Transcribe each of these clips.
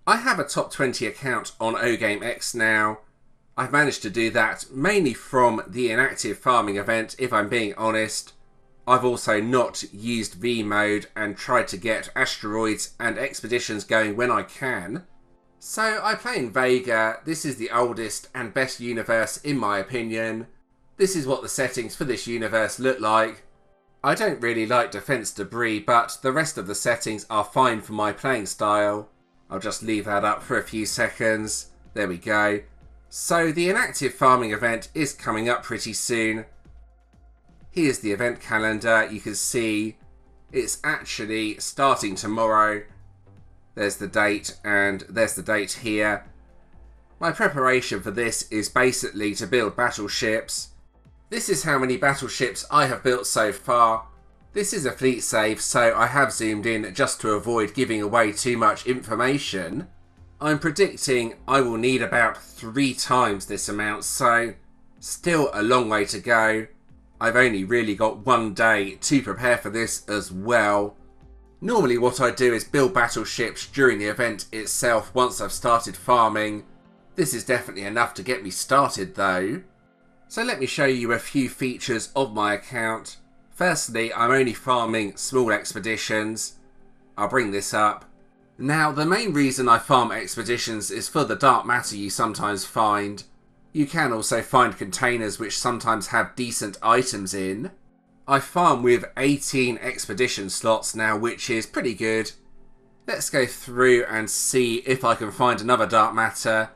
I have a top 20 account on OGameX now. I've managed to do that mainly from the inactive farming event, if I'm being honest. I've also not used V mode and tried to get asteroids and expeditions going when I can. So I play in Vega. This is the oldest and best universe in my opinion. This is what the settings for this universe look like. I don't really like defense debris, but the rest of the settings are fine for my playing style. I'll just leave that up for a few seconds. There we go. So the inactive farming event is coming up pretty soon. Here's the event calendar. You can see it's actually starting tomorrow. There's the date and there's the date here. My preparation for this is basically to build battleships. This is how many battleships I have built so far. This is a fleet save, so I have zoomed in just to avoid giving away too much information. I'm predicting I will need about 3 times this amount, so still a long way to go. I've only really got 1 day to prepare for this as well. Normally what I do is build battleships during the event itself once I've started farming. This is definitely enough to get me started though. So let me show you a few features of my account. Firstly, I'm only farming small expeditions. I'll bring this up. Now, the main reason I farm expeditions is for the dark matter you sometimes find. You can also find containers which sometimes have decent items in. I farm with 18 expedition slots now, which is pretty good. Let's go through and see if I can find another dark matter.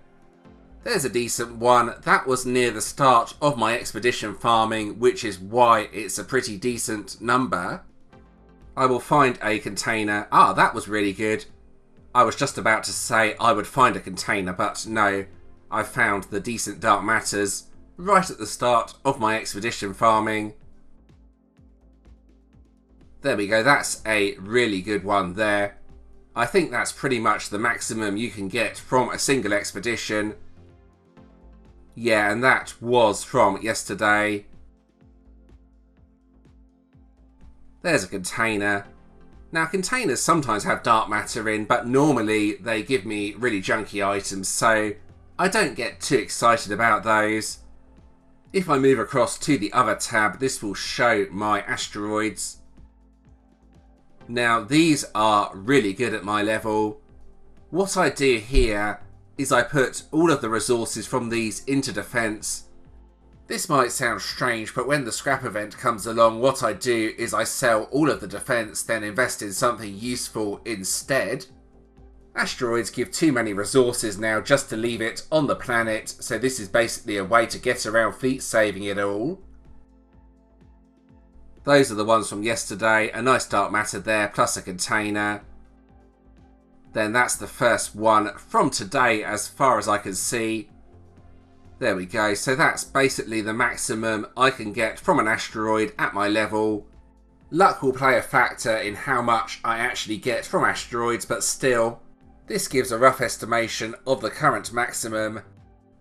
There's a decent one. That was near the start of my expedition farming, which is why it's a pretty decent number. I will find a container. Ah, that was really good. I was just about to say I would find a container, but no. I found the decent dark matters right at the start of my expedition farming. There we go. That's a really good one there. I think that's pretty much the maximum you can get from a single expedition. Yeah, and that was from yesterday. There's a container. Now, containers sometimes have dark matter in, but normally they give me really junky items, so I don't get too excited about those. If I move across to the other tab, this will show my asteroids. Now, these are really good at my level. What I do here is I put all of the resources from these into defense. This might sound strange, but when the scrap event comes along, what I do is I sell all of the defense, then invest in something useful instead. Asteroids give too many resources now just to leave it on the planet, so this is basically a way to get around fleet saving it all. Those are the ones from yesterday, a nice dark matter there, plus a container. Then that's the first one from today as far as I can see. There we go, so that's basically the maximum I can get from an asteroid at my level. Luck will play a factor in how much I actually get from asteroids, but still, this gives a rough estimation of the current maximum.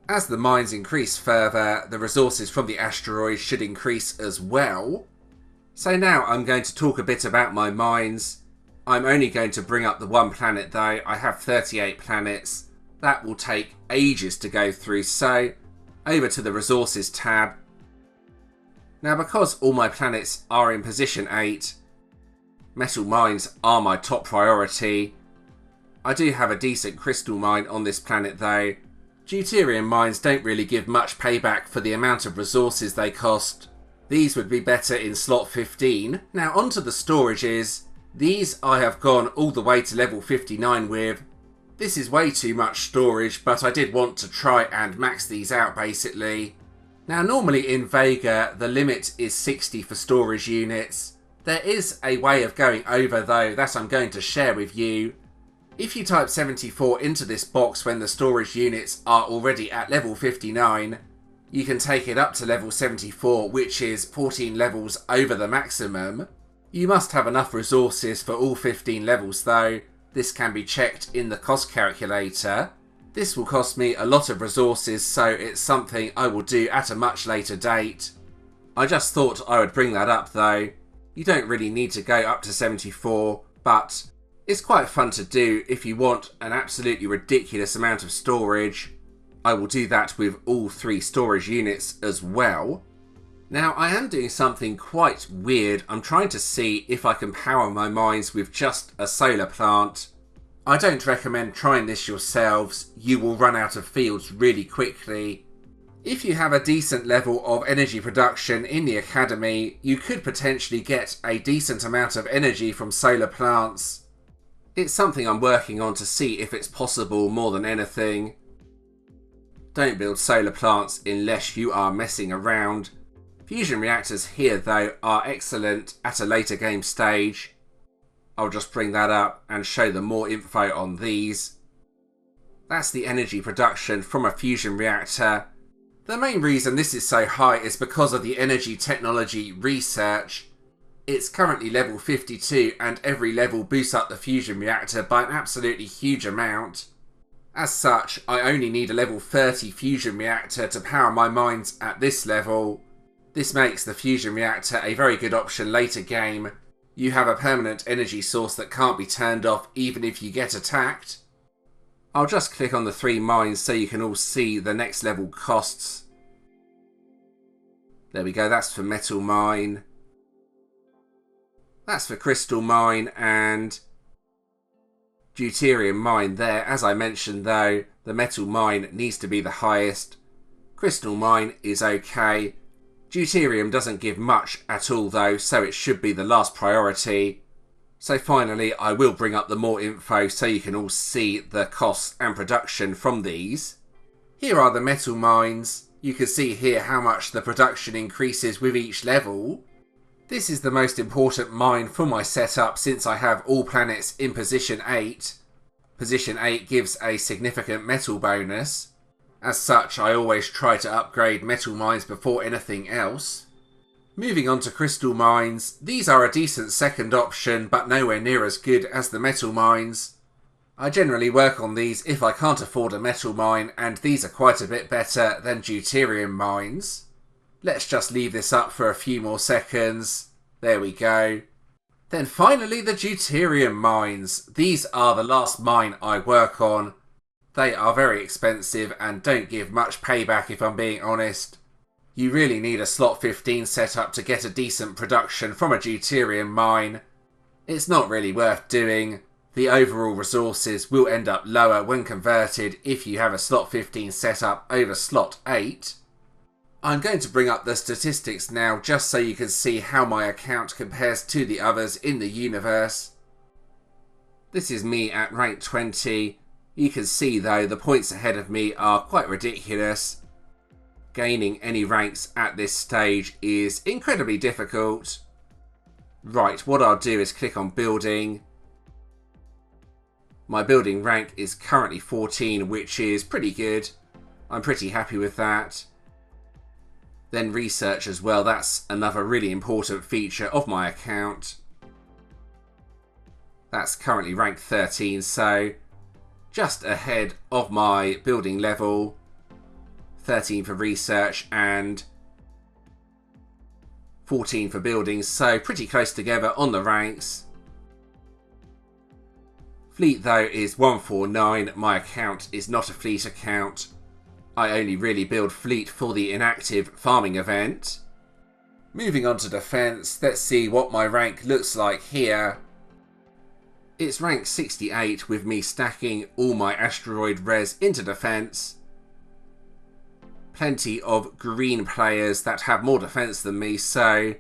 As the mines increase further, the resources from the asteroids should increase as well. So now I'm going to talk a bit about my mines. I'm only going to bring up the one planet though. I have 38 planets. That will take ages to go through, so over to the resources tab. Now, because all my planets are in position 8, metal mines are my top priority. I do have a decent crystal mine on this planet though. Deuterium mines don't really give much payback for the amount of resources they cost. These would be better in slot 15. Now onto the storages. These I have gone all the way to level 59 with. This is way too much storage, but I did want to try and max these out basically. Now normally in Vega the limit is 60 for storage units. There is a way of going over though that I'm going to share with you. If you type 74 into this box when the storage units are already at level 59, you can take it up to level 74, which is 14 levels over the maximum. You must have enough resources for all 15 levels though. This can be checked in the cost calculator. This will cost me a lot of resources, so it's something I will do at a much later date. I just thought I would bring that up though. You don't really need to go up to 74, but It's quite fun to do if you want an absolutely ridiculous amount of storage. I will do that with all 3 storage units as well. Now, I am doing something quite weird. I'm trying to see if I can power my mines with just a solar plant. I don't recommend trying this yourselves. You will run out of fields really quickly. If you have a decent level of energy production in the academy, you could potentially get a decent amount of energy from solar plants. It's something I'm working on to see if it's possible more than anything. Don't build solar plants unless you are messing around. Fusion reactors here though are excellent at a later game stage. I'll just bring that up and show them more info on these. That's the energy production from a fusion reactor. The main reason this is so high is because of the energy technology research. It's currently level 52 and every level boosts up the fusion reactor by an absolutely huge amount. As such, I only need a level 30 fusion reactor to power my mines at this level. This makes the fusion reactor a very good option later game. You have a permanent energy source that can't be turned off even if you get attacked. I'll just click on the 3 mines so you can all see the next level costs. There we go, that's for metal mine. That's for crystal mine and deuterium mine there. As I mentioned though, the metal mine needs to be the highest. Crystal mine is okay. Deuterium doesn't give much at all though, so it should be the last priority. So finally, I will bring up the more info so you can all see the costs and production from these. Here are the metal mines. You can see here how much the production increases with each level. This is the most important mine for my setup since I have all planets in position 8. Position 8 gives a significant metal bonus. As such, I always try to upgrade metal mines before anything else. Moving on to crystal mines, these are a decent second option but nowhere near as good as the metal mines. I generally work on these if I can't afford a metal mine, and these are quite a bit better than deuterium mines. Let's just leave this up for a few more seconds. There we go. Then finally the deuterium mines. These are the last mine I work on. They are very expensive and don't give much payback if I'm being honest. You really need a slot 15 setup to get a decent production from a deuterium mine. It's not really worth doing. The overall resources will end up lower when converted if you have a slot 15 setup over slot 8. I'm going to bring up the statistics now just so you can see how my account compares to the others in the universe. This is me at rank 20. You can see though the points ahead of me are quite ridiculous. Gaining any ranks at this stage is incredibly difficult. Right, what I'll do is click on building. My building rank is currently 14, which is pretty good. I'm pretty happy with that. Then research as well, that's another really important feature of my account. That's currently rank 13, so just ahead of my building level. 13 for research and 14 for buildings, so pretty close together on the ranks. Fleet though is 149, my account is not a fleet account. I only really build fleet for the inactive farming event. Moving on to defense, let's see what my rank looks like here. It's rank 68 with me stacking all my asteroid res into defense. Plenty of green players that have more defense than me, so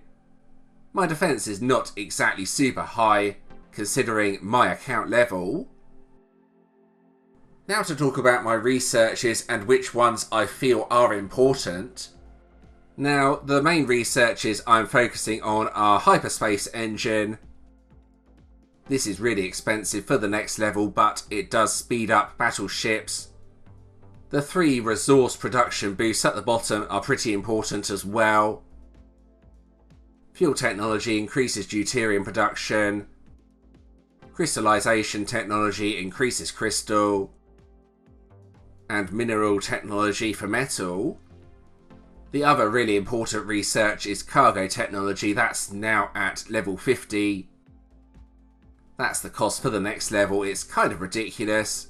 my defense is not exactly super high considering my account level. Now to talk about my researches and which ones I feel are important. Now, the main researches I'm focusing on are hyperspace engine. This is really expensive for the next level, but it does speed up battleships. The 3 resource production boosts at the bottom are pretty important as well. Fuel technology increases deuterium production. Crystallization technology increases crystal. And mineral technology for metal. The other really important research is cargo technology, that's now at level 50. That's the cost for the next level. It's kind of ridiculous.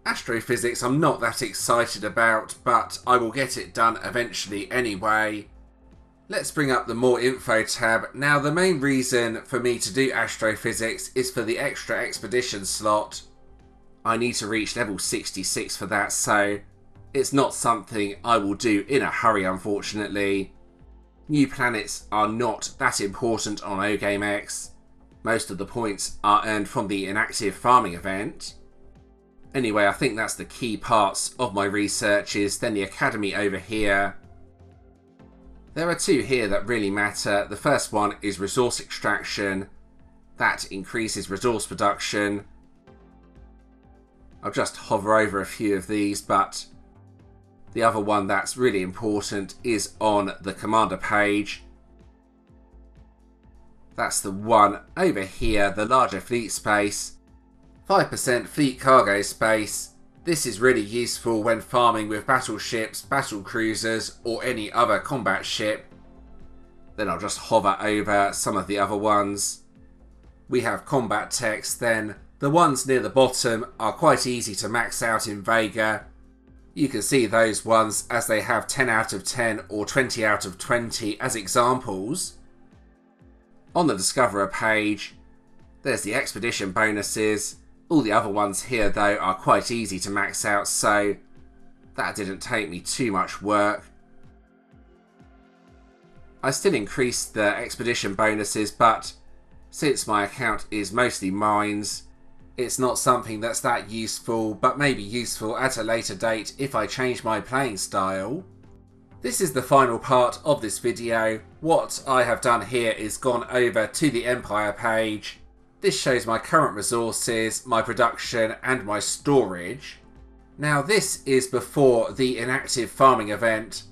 Astrophysics I'm not that excited about, but I will get it done eventually anyway. Let's bring up the more info tab. Now the main reason for me to do astrophysics is for the extra expedition slot. I need to reach level 66 for that, so it's not something I will do in a hurry, unfortunately. New planets are not that important on OGameX. Most of the points are earned from the inactive farming event. Anyway, I think that's the key parts of my researches. Then the academy over here. There are two here that really matter. The first one is resource extraction. That increases resource production. I'll just hover over a few of these, but the other one that's really important is on the commander page. That's the one over here, the larger fleet space. 5% fleet cargo space. This is really useful when farming with battleships, battle cruisers, or any other combat ship. Then I'll just hover over some of the other ones. We have combat text then. The ones near the bottom are quite easy to max out in Vega. You can see those ones as they have 10 out of 10 or 20 out of 20 as examples. On the Discoverer page, there's the expedition bonuses. All the other ones here though are quite easy to max out, so that didn't take me too much work. I still increased the expedition bonuses, but since my account is mostly mines, it's not something that's that useful, but maybe useful at a later date if I change my playing style. This is the final part of this video. What I have done here is gone over to the Empire page. This shows my current resources, my production and my storage. Now this is before the inactive farming event.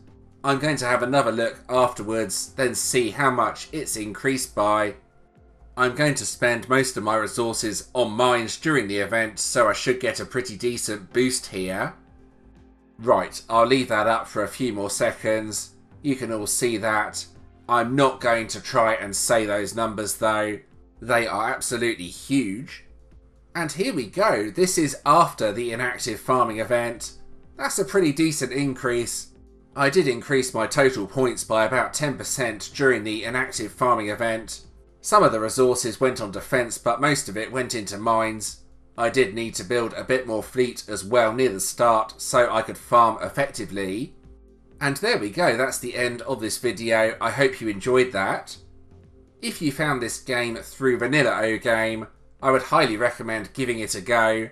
I'm going to have another look afterwards, then see how much it's increased by. I'm going to spend most of my resources on mines during the event, so I should get a pretty decent boost here. Right, I'll leave that up for a few more seconds. You can all see that. I'm not going to try and say those numbers though. They are absolutely huge. And here we go. This is after the inactive farming event. That's a pretty decent increase. I did increase my total points by about 10% during the inactive farming event. Some of the resources went on defence, but most of it went into mines. I did need to build a bit more fleet as well near the start so I could farm effectively. And there we go, that's the end of this video. I hope you enjoyed that. If you found this game through vanilla OGame, I would highly recommend giving it a go.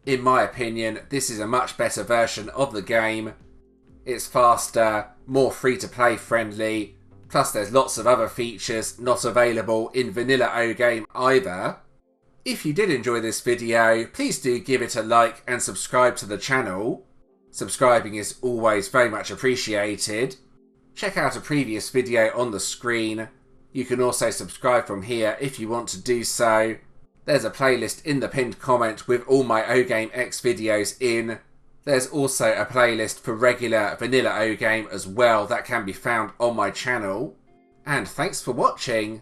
In my opinion, this is a much better version of the game. It's faster, more free-to-play friendly, plus there's lots of other features not available in vanilla OGame either. If you did enjoy this video, please do give it a like and subscribe to the channel. Subscribing is always very much appreciated. Check out a previous video on the screen. You can also subscribe from here if you want to do so. There's a playlist in the pinned comment with all my OGameX videos in. There's also a playlist for regular vanilla OGame as well that can be found on my channel. And thanks for watching.